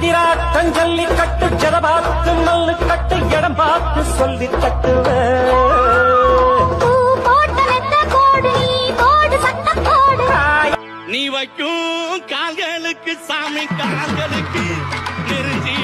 அதிராட்டம் ஜல்லி கட்டு ஜடபாத்து மல்லு கட்டு இடம் பார்த்து சொல்லி தட்டுவ நீ வைக்கும் கால்களுக்கு சாமி கால்களுக்கு நெருஞ்சி